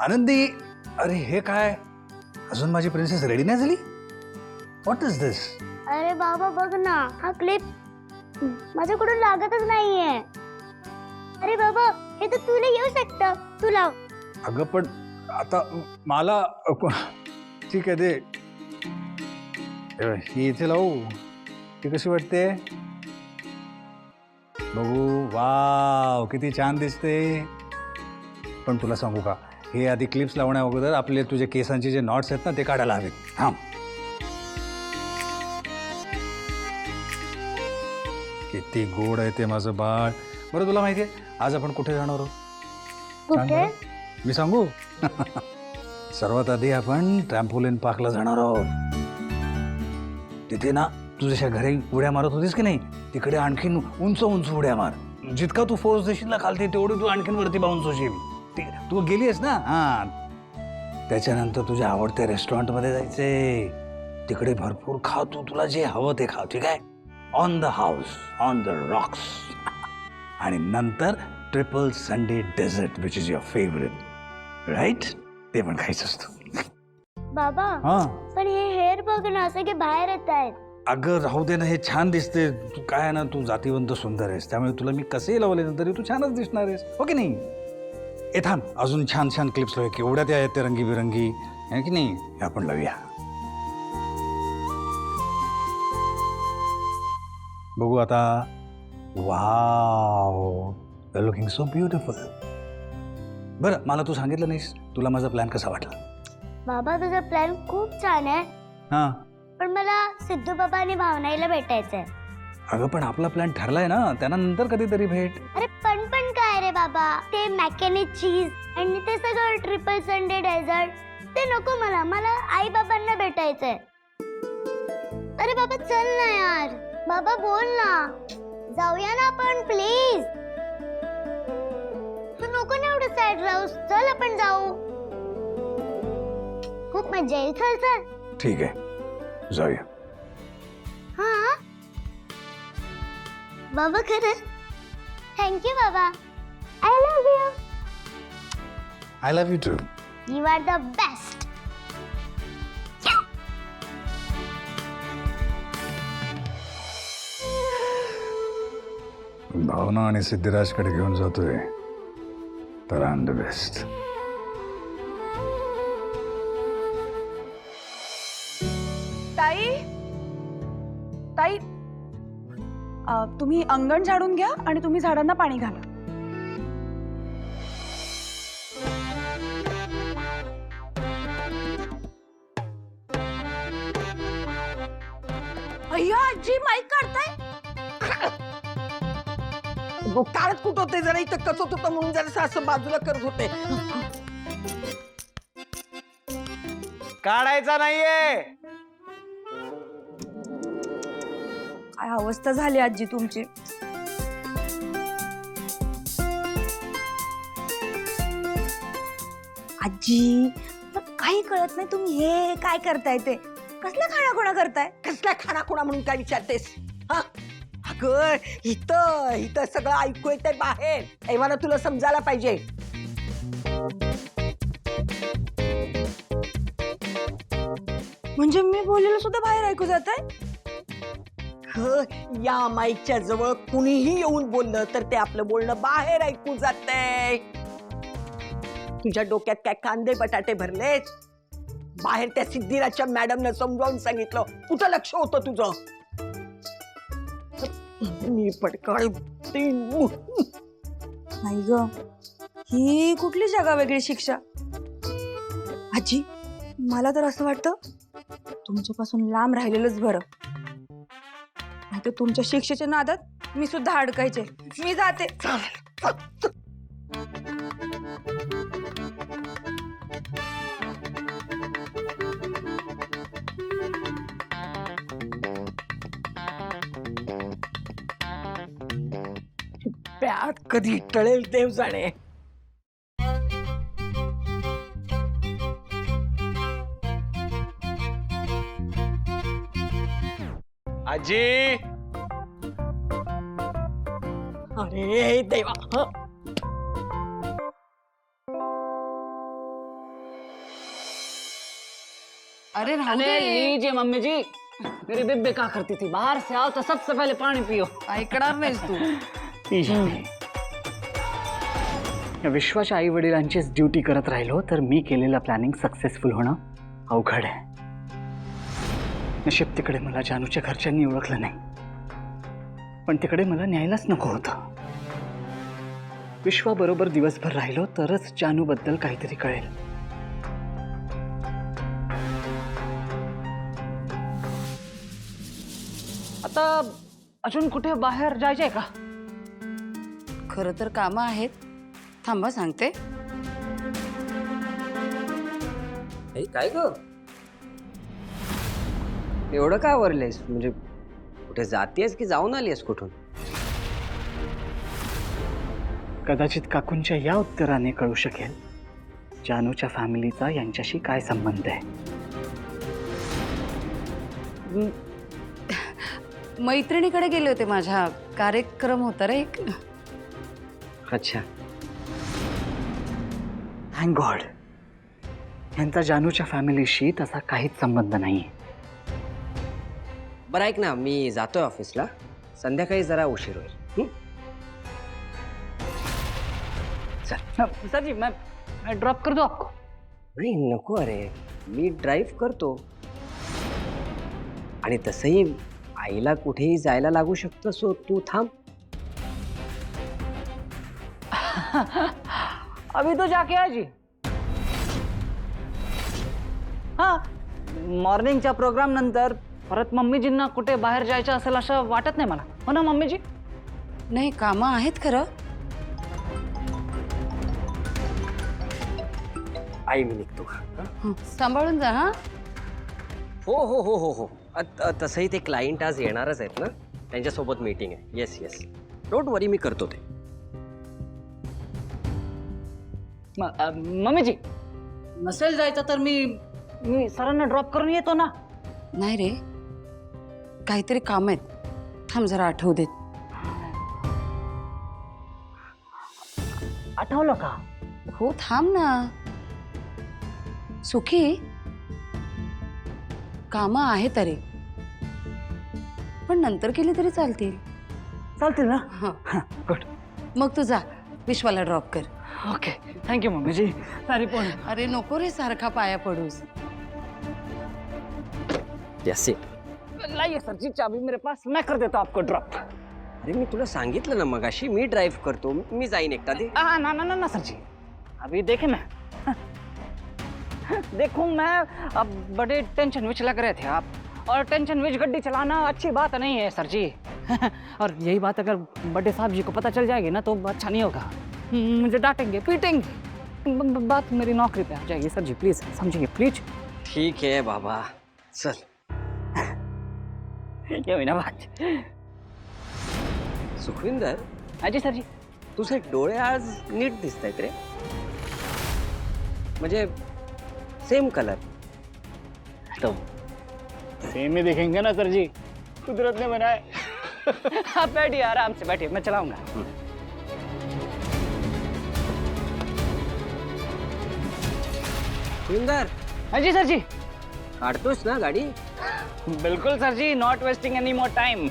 आनंदी, अरे हे काय, अजून माझी प्रिन्सेस रेडी नाही झाली? व्हॉट इज दिस? अरे बाबा बघ ना, हा क्लिप माझ्याकडून लागतच नाहीये. अरे बाबा, हे तर तुला येऊ शकतं, तू लाव. अगं पण आता मला ठीक आहे, ते ही इथे लावू, ती कशी वाटते बघू? वाव, किती छान दिसते. पण तुला सांगू का, हे आधी क्लिप्स लावण्या अगोदर आपले तुझे केसांचे जे नॉट्स आहेत ना, ते काढायला हवेत. हा, किती गोड आहे ते माझं बाळ. बरं तुला माहिती आहे आज आपण कुठे जाणार आहोत? सांग कुठे? बरं. मी सांगू? सर्वात आधी आपण ट्रॅम्पोलिन पार्कला जाणार आहोत. तिथे ना तू जशा घरी उड्या मारत होतीस की नाही, तिकडे आणखीन उंच उंच उड्या मार. जितका तू फोर्स देशील ना खालती, तेवढी तू आणखीन वरती बाउन्स होशील. तू गेली आहेस ना? हा, त्याच्यानंतर तुझ्या आवडत्या रेस्टॉरंटमध्ये जायचे. तिकडे भरपूर खा, तू तुला जे हवं ते खा, ठीक आहे? On the house, on the rocks. आणि नंतर triple sundae dessert which is your favourite, right? ते पण खायचं असतं. बाबा, हा, पण हे हेअर बघ ना, सगळे बाहेर येत आहेत. अगं राहू दे ना, हे छान दिसते. तू काय आहे ना, तू जातीवंत सुंदर आहेस, त्यामुळे तुला मी कसेही लावले ना तरी तू छानच दिसणार आहेस, हो की नाही? ए थांब, अजून छान छान क्लिप्स लावूया. केवढ्या त्या आहेत ते रंगीबिरंगी, आहे की नाही? हे आपण लावूया. बघू आता. Wow, you are looking so beautiful. बरं, मला तू सांगितलं नाहीस, तुला माझा प्लॅन कसा वाटला? बाबा, तुझा प्लॅन खूप छान आहे, हां, पण मला सिद्धू बाबा आणि भावनाईला भेटायचंय. अगं पण आपला प्लॅन ठरलाय ना, त्यांना नंतर कधीतरी भेट. अरे पण काय रे बाबा, ते मॅकॅनिक चीज आणि ते सगळं ट्रिपल संडे डेझर्ट ते नको मला. मला आई बाबांना भेटायचंय. अरे बाबा चल ना यार. बाबा बोल ना, जाऊया ना आपण प्लीज. तू नको ना एवढं सॅड राहूस, चल आपण जाऊ. खूप मजा येईल, चल चल. ठीक आहे, जाऊया. हा बाबा, खरंच थँक्यू बाबा. I love you. I love you too. You are the best. Bhavana आणि सिद्धिराजकडे घेऊन जातोय तर आय एम द बेस्ट. ताई, ताई, तुम्ही अंगण झाडून घ्या आणि तुम्ही झाडांना पाणी घाला. अय्या आजी, माईक काढताय? काढत कुठं होते, जरा इथं कसं होतं म्हणून जरा असं बाजूला करत होते. काढायचा नाहीये. काय अवस्था झाली आजी तुमची. आजी, काही कळत नाही, तुम्ही हे काय करताय, ते कसल्या खाणाखुणा करताय? कसल्या खानाखुणा म्हणून काय विचारतेस? हा, अगं इथं इथं सगळं ऐकू येतंय बाहेर. हे मला तुला समजायला पाहिजे. म्हणजे मी बोललेलं सुद्धा बाहेर ऐकू जात आहे? या माईकच्या जवळ कुणीही येऊन बोललं तर ते आपलं बोलणं बाहेर ऐकू जातंय. तुझ्या डोक्यात काय कांदे बटाटे भरलेत? बाहेर त्या सिद्धिराजच्या मॅडमनं समजावून सांगितलं, कुठं लक्ष होतं तुझं? मी पटकन नाही ग, ही कुठली जगा वेगळी शिक्षा. आजी, मला तर असं वाटतं तुमच्यापासून लांब राहिलेलंच बरं. नाही तर तुमच्या शिक्षेच्या नादात मी सुद्धा अडकायचे. मी जाते. प्यात कधी टळेल देव जाणे. आजी, अरे देवा. अरे राहू अरे दे. लीजिए मम्मी जी, मेरी बेबे क्या करती थी, बाहर से आओ तो सबसे पहले पानी पियो. ऐकणार नाहीस तू. या विश्वाच्या आई वडिलांचीच ड्युटी करत राहिलो तर मी केलेलं प्लॅनिंग सक्सेसफुल होणं अवघड आहे. नशीब तिकडे मला जानूच्या घरच्यांनी ओळखलं नाही, पण तिकडे मला न्यायलाच नको होतं. विश्वाबरोबर दिवसभर राहिलो तरच जानू बद्दल काहीतरी कळेल. आता अजून कुठे बाहेर जायचंय का? खरं तर कामं आहेत. थांबा सांगते. काय ग एवढं का आवरलेस? म्हणजे कुठे जातेस की जाऊन आलीस कुठून? कदाचित काकूंच्या या उत्तराने कळू शकेल जानूच्या फॅमिलीचा यांच्याशी काय संबंध आहे. मैत्रिणीकडे गेले होते, माझ्या कार्यक्रम होता रे एक. अच्छा. थँक गॉड, यांचा जानूच्या फॅमिलीशी तसा काहीच संबंध नाहीये. बरं ऐक ना, मी जातोय ऑफिसला, संध्याकाळी जरा उशीर होईल. सर जी मैं ड्रॉप कर दूं आपको? नाही नको, अरे मी ड्राईव्ह करतो. आणि तसंही आईला कुठेही जायला लागू शकतं, सो तू थांब. अभी तो जाके आ जी. हा, मॉर्निंगच्या प्रोग्राम नंतर परत मम्मीजींना कुठे बाहेर जायचं असेल असं वाटत नाही मला, हो ना मम्मीजी? नाही, कामं आहेत खरं. आई मी निघतो. सांभाळून जा हा. हो हो हो हो हो. तसंही ते क्लायंट आज येणारच आहेत ना, त्यांच्यासोबत मीटिंग आहे. येस येस, डोंट वरी, मी करतो ते. मम्मीजी, नसेल जायचं तर मी सरांना ड्रॉप करून येतो ना. नाही रे, काहीतरी काम आहेत. थांब जरा आठवू देत. आठवलं का? हो थांब ना. सुखी, कामं आहेत अरे, पण नंतर केली तरी चालतील. चालतील ना? हं. गुड. मग तू जा, विश्वाला ड्रॉप कर. ओके, थँक्यू मम्मीजी. सारी पण अरे नको रे सारखा पाया पडूस. येस. लाइए सर जी चाबी मेरे पास, मैं कर देता हूँ आपको ड्रॉप. अरे मी तुला सांगितलं ना मगाशी, मी ड्राईव्ह करतो, मी जाईन एकटा. दे. ना ना ना ना सर जी, अभी देखे मैं देखूं मैं, अब बड़े टेंशन विच लग रहे थे आप, और टेंशन विच गड्डी चलाना अच्छी बात नहीं है सर जी. और यही बात अगर बड़े साहब जी को पता चल जाएगी ना तो अच्छा नहीं होगा, मुझे डांटेंगे पीटेंगे, बात मेरी नौकरी पे आ जाएगी. सर जी प्लीज समझिए प्लीज. ठीक आहे बाबा, चल. ये हुई ना बात. सुखविंदर, हाँ जी सर जी. तुझे डोळे आज नीट दिसत आहेत रे. म्हणजे सेम कलर. तो सेम ही दिखेंगे ना सर जी, कुदरत ने बनाए. आप बैठिए, आराम से बैठिए, मैं चलाऊंगा. सुखविंदर, हाँ जी सर जी. काढतोस ना गाडी? बिल्कुल सर जी, not wasting any more time.